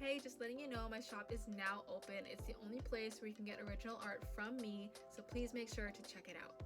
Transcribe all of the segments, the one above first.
Hey, just letting you know my shop is now open. It's the only place where you can get original art from me, so please make sure to check it out.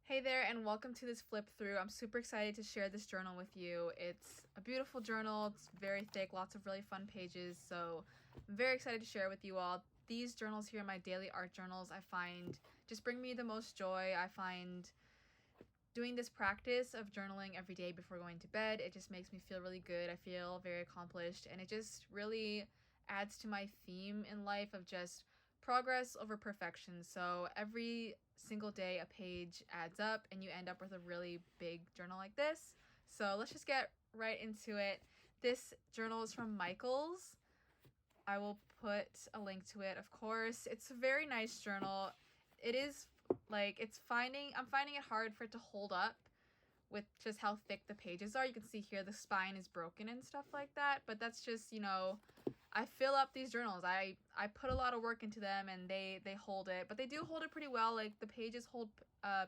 Hey there, and welcome to this flip through. I'm super excited to share this journal with you. It's a beautiful journal. It's very thick, lots of really fun pages, so I'm very excited to share it with you all. These journals here, my daily art journals, I find just bring me the most joy. I find doing this practice of journaling every day before going to bed, it just makes me feel really good. I feel very accomplished, and it just really adds to my theme in life of just progress over perfection. So every single day a page adds up and you end up with a really big journal like this. So let's just get right into it. This journal is from Michaels. I will put a link to it, of course. It's a very nice journal. It is like I'm finding it hard for it to hold up with just how thick the pages are. You can see here the spine is broken and stuff like that, but that's just, I fill up these journals. I put a lot of work into them, and they hold it, but they do hold it pretty well. Like the pages hold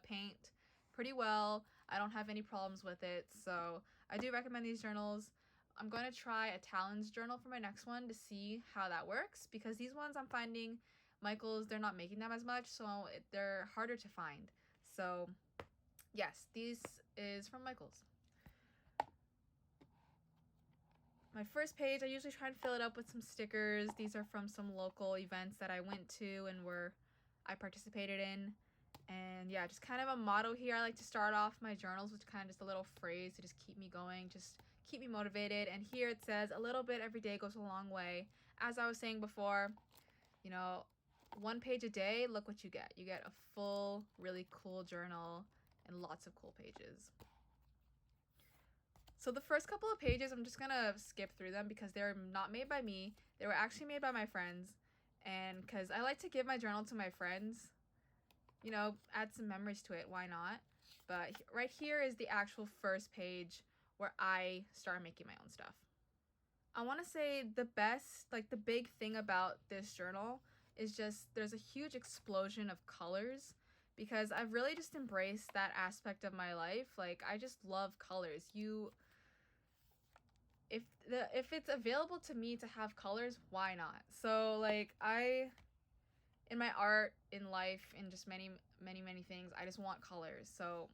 paint pretty well. I don't have any problems with it, so I do recommend these journals. I'm going to try a Talens journal for my next one to see how that works, because these ones I'm finding Michaels, they're not making them as much, so they're harder to find. So yes, these is from Michaels. My first page, I usually try and fill it up with some stickers. These are from some local events that I went to and I participated in. And yeah, just kind of a motto here. I like to start off my journals with kind of just a little phrase to just keep me going, just keep me motivated. And here it says, a little bit every day goes a long way. As I was saying before, one page a day, look what you get. You get a full, really cool journal and lots of cool pages. So the first couple of pages, I'm just gonna skip through them because they're not made by me. They were actually made by my friends. And because I like to give my journal to my friends, add some memories to it, why not? But right here is the actual first page where I start making my own stuff. I want to say the big thing about this journal is just there's a huge explosion of colors, because I've really just embraced that aspect of my life. Like, I just love colors. If it's available to me to have colors, why not? So in my art, in life, in just many things, I just want colors. So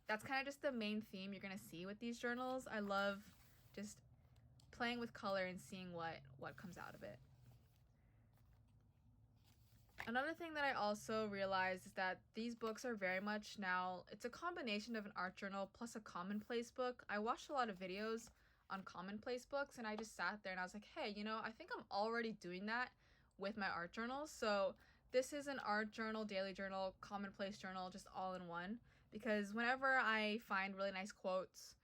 that's kind of just the main theme you're gonna see with these journals. I love just playing with color and seeing what comes out of it. Another thing that I also realized is that these books are very much now, it's a combination of an art journal plus a commonplace book. I watched a lot of videos on commonplace books, and I just sat there and I was like, hey, I think I'm already doing that with my art journals. So this is an art journal, daily journal, commonplace journal, just all in one. Because whenever I find really nice quotes,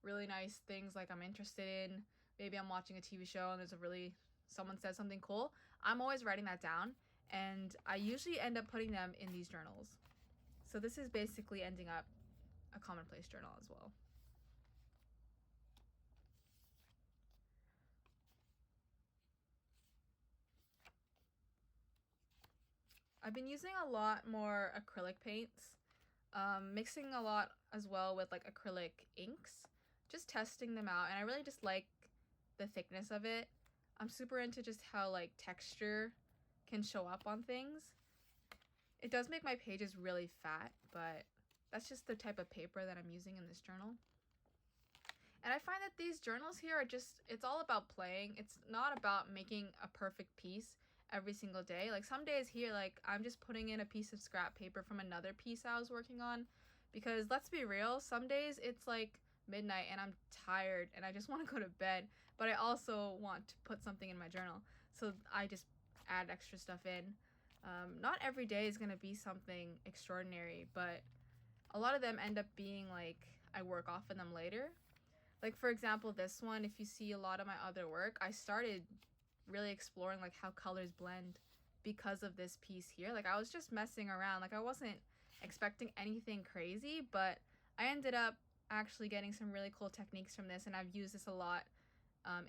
really nice things like I'm interested in, maybe I'm watching a TV show and someone says something cool, I'm always writing that down. And I usually end up putting them in these journals. So this is basically ending up a commonplace journal as well. I've been using a lot more acrylic paints, mixing a lot as well with like acrylic inks, just testing them out, and I really just like the thickness of it. I'm super into just how like texture can show up on things. It does make my pages really fat, but that's just the type of paper that I'm using in this journal. And I find that these journals here it's all about playing. It's not about making a perfect piece every single day. Like some days here, like I'm just putting in a piece of scrap paper from another piece I was working on, because let's be real, some days it's like midnight and I'm tired and I just want to go to bed, but I also want to put something in my journal. So I just add extra stuff in. Not every day is going to be something extraordinary, but a lot of them end up being like I work off of them later. Like for example, this one, if you see a lot of my other work, I started really exploring like how colors blend because of this piece here. Like, I was just messing around. Like, I wasn't expecting anything crazy, but I ended up actually getting some really cool techniques from this, and I've used this a lot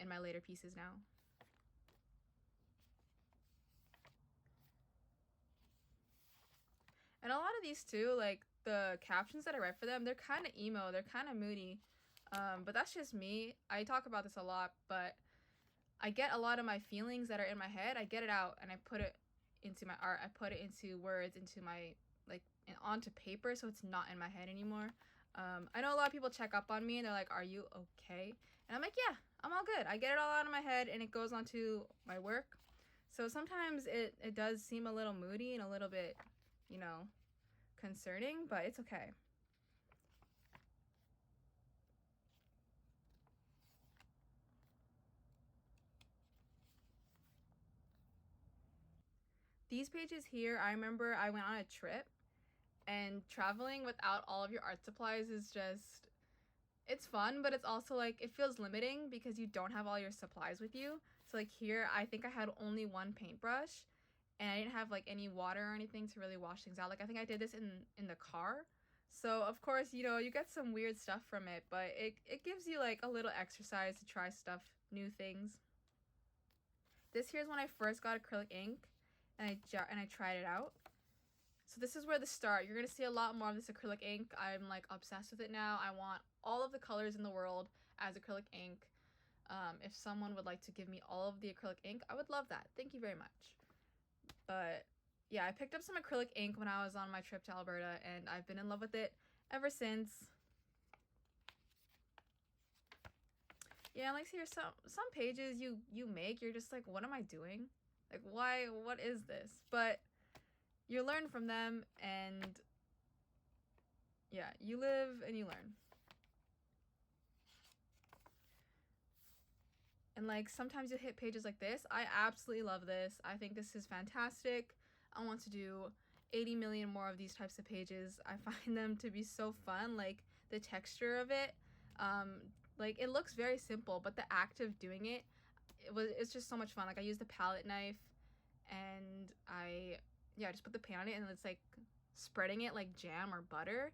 in my later pieces now. And a lot of these too, like the captions that I write for them, they're kind of emo, they're kind of moody, but that's just me. I talk about this a lot, but I get a lot of my feelings that are in my head, I get it out and I put it into my art. I put it into words, into my, like, onto paper, so it's not in my head anymore. I know a lot of people check up on me and they're like, are you okay? And I'm like, yeah, I'm all good. I get it all out of my head and it goes onto my work. So sometimes it does seem a little moody and a little bit, you know, concerning, but it's okay. These pages here, I remember I went on a trip, and traveling without all of your art supplies is just, it's fun, but it's also like, it feels limiting because you don't have all your supplies with you. So like here, I think I had only one paintbrush, and I didn't have like any water or anything to really wash things out. Like, I think I did this in the car. So of course, you know, you get some weird stuff from it, but it gives you like a little exercise to try stuff, new things. This here's when I first got acrylic ink, and I tried it out. So this is where the start. You're gonna see a lot more of this acrylic ink. I'm like obsessed with it now. I want all of the colors in the world as acrylic ink. If someone would like to give me all of the acrylic ink, I would love that. Thank you very much. But yeah, I picked up some acrylic ink when I was on my trip to Alberta, and I've been in love with it ever since. Yeah, like here, some pages you make, you're just like, what am I doing? Like, why? What is this? But you learn from them, and yeah, you live and you learn. And like sometimes you hit pages like this. I absolutely love this. I think this is fantastic. I want to do 80 million more of these types of pages. I find them to be so fun. Like the texture of it, like it looks very simple, but the act of doing it, it's just so much fun. Like I used a palette knife, and I just put the paint on it, and it's like spreading it like jam or butter,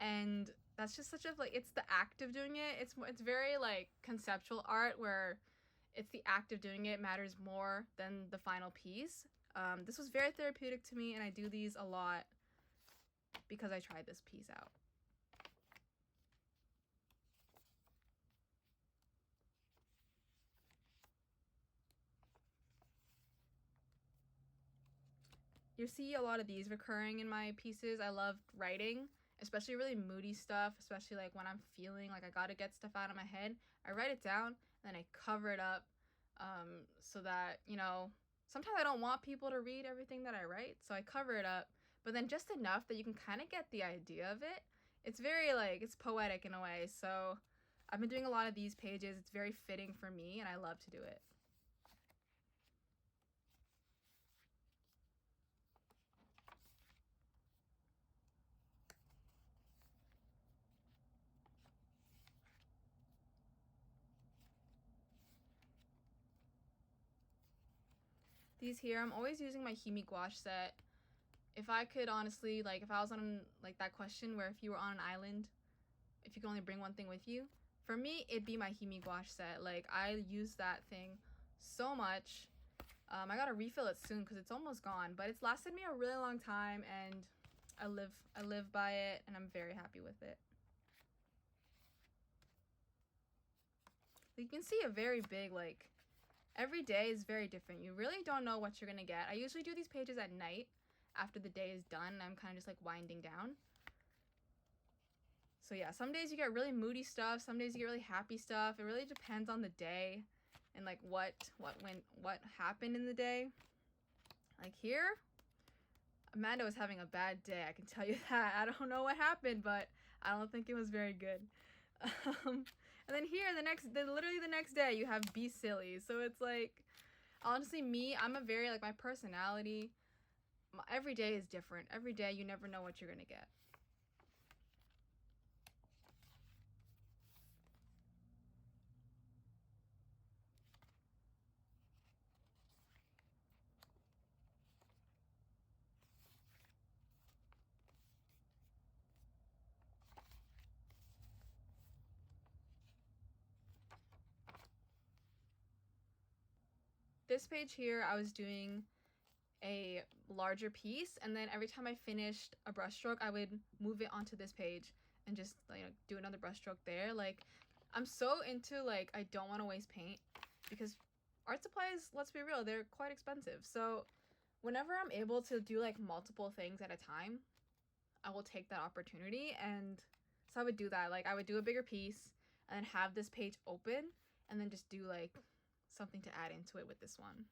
and that's just such a, like, it's the act of doing it. It's very like conceptual art where it's the act of doing it matters more than the final piece. This was very therapeutic to me, and I do these a lot because I tried this piece out. You see a lot of these recurring in my pieces. I love writing, especially really moody stuff, especially like when I'm feeling like I gotta get stuff out of my head. I write it down, then I cover it up, so that, you know, sometimes I don't want people to read everything that I write, so I cover it up, but then just enough that you can kind of get the idea of it. It's very like, it's poetic in a way, so I've been doing a lot of these pages. It's very fitting for me, and I love to do it. These here, I'm always using my Himi gouache set. If I could honestly, like, if I was on, like, that question where if you were on an island, if you could only bring one thing with you, for me, it'd be my Himi gouache set. Like, I use that thing so much. I gotta refill it soon because it's almost gone, but it's lasted me a really long time, and I live by it, and I'm very happy with it. You can see a very big, like, every day is very different. You really don't know what you're gonna get. I usually do these pages at night after the day is done, and I'm kind of just like winding down. So yeah, some days you get really moody stuff, some days you get really happy stuff. It really depends on the day and like what happened in the day. Like here, Amanda was having a bad day, I can tell you that. I don't know what happened, but I don't think it was very good. And then here, literally the next day, you have Be Silly. So it's like, honestly, me, I'm a very, like, my personality, every day is different. Every day, you never know what you're gonna get. this page here, I was doing a larger piece, and then every time I finished a brushstroke, I would move it onto this page and just, you know, do another brushstroke there. Like, I'm so into, like, I don't want to waste paint, because art supplies, let's be real, they're quite expensive. So whenever I'm able to do like multiple things at a time, I will take that opportunity. And so I would do that. Like, I would do a bigger piece and then have this page open and then just do like something to add into it with this one.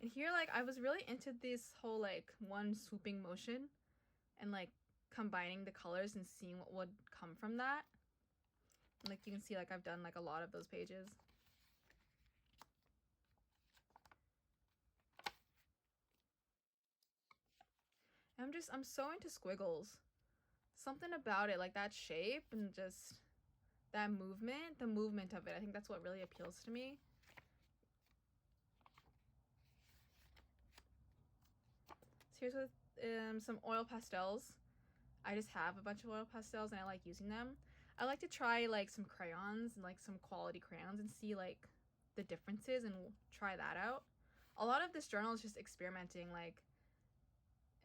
And here, like, I was really into this whole like one swooping motion and like combining the colors and seeing what would come from that. And, like, you can see, like, I've done like a lot of those pages. I'm so into squiggles. Something about it, like that shape and just that movement, the movement of it, I think that's what really appeals to me. So here's with some oil pastels. I just have a bunch of oil pastels and I like using them. I like to try like some crayons and like some quality crayons and see like the differences and try that out. A lot of this journal is just experimenting. Like,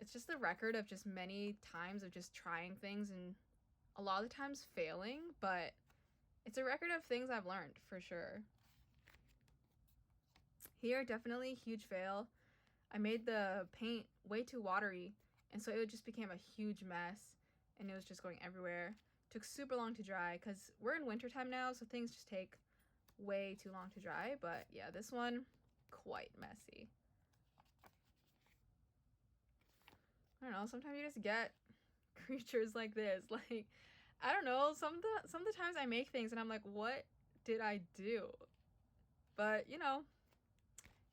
it's just the record of just many times of just trying things and a lot of the times failing, but it's a record of things I've learned for sure. Here, definitely huge fail. I made the paint way too watery, and so it just became a huge mess, and it was just going everywhere. Took super long to dry because we're in wintertime now, so things just take way too long to dry. But yeah, this one, quite messy. I don't know, sometimes you just get creatures like this. Like, I don't know, some of the times I make things and I'm like, what did I do? But, you know,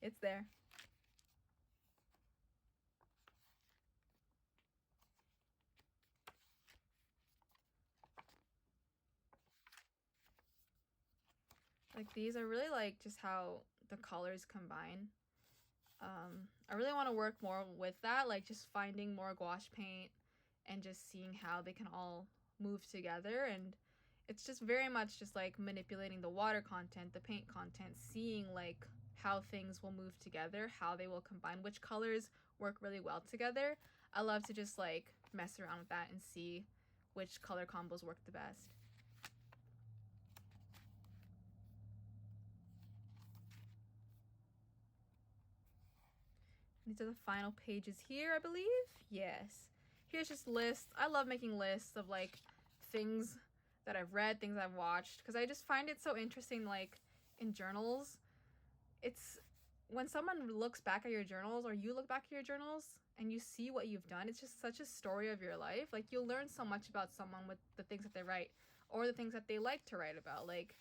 it's there. Like, these, I really like just how the colors combine. I really want to work more with that, like just finding more gouache paint and just seeing how they can all move together. And it's just very much just like manipulating the water content, the paint content, seeing like how things will move together, how they will combine, which colors work really well together. I love to just like mess around with that and see which color combos work the best. These are the final pages here, I believe. Yes. Here's just lists. I love making lists of like things that I've read, things I've watched, because I just find it so interesting. Like in journals, it's when someone looks back at your journals or you look back at your journals and you see what you've done, it's just such a story of your life. Like, you'll learn so much about someone with the things that they write or the things that they like to write about. Like,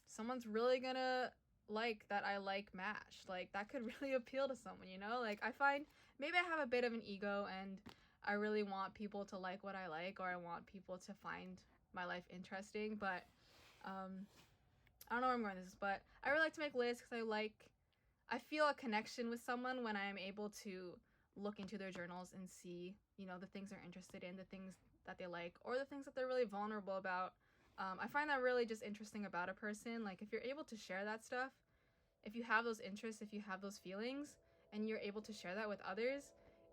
someone's really gonna like that I like MASH. Like, that could really appeal to someone, you know? Like, I find maybe I have a bit of an ego and I really want people to like what I like, or I want people to find my life interesting, but I don't know where I'm going with this, but I really like to make lists because I feel a connection with someone when I'm able to look into their journals and see, you know, the things they're interested in, the things that they like, or the things that they're really vulnerable about. I find that really just interesting about a person. Like, if you're able to share that stuff, if you have those interests, if you have those feelings, and you're able to share that with others,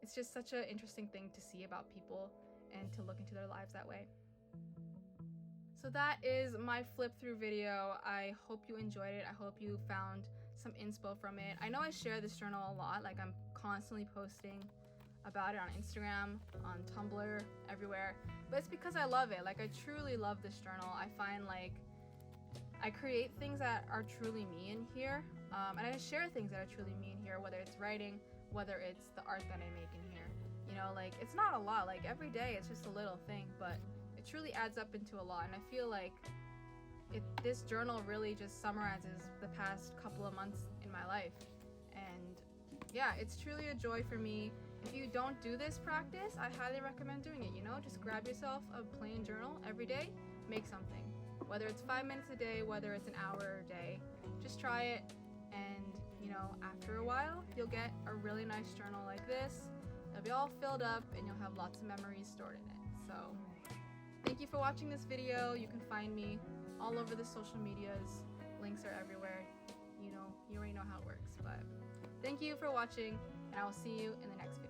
it's just such an interesting thing to see about people and to look into their lives that way. So that is my flip through video. I hope you enjoyed it. I hope you found some inspo from it. I know I share this journal a lot. Like, I'm constantly posting about it on Instagram, on Tumblr, everywhere. But it's because I love it. Like, I truly love this journal. I find like I create things that are truly me in here. And I share things that are truly me in here, whether it's writing, whether it's the art that I make in here. You know, like, it's not a lot. Like, every day it's just a little thing, but it truly adds up into a lot. And I feel like this journal really just summarizes the past couple of months in my life. And yeah, it's truly a joy for me. If you don't do this practice, I highly recommend doing it. You know, just grab yourself a plain journal every day, make something. Whether it's 5 minutes a day, whether it's an hour a day, just try it. And, you know, after a while, you'll get a really nice journal like this. It'll be all filled up and you'll have lots of memories stored in it. So Thank you for watching this video. You can find me all over the social medias. Links are everywhere. You already know how it works. But thank you for watching, and I will see you in the next video.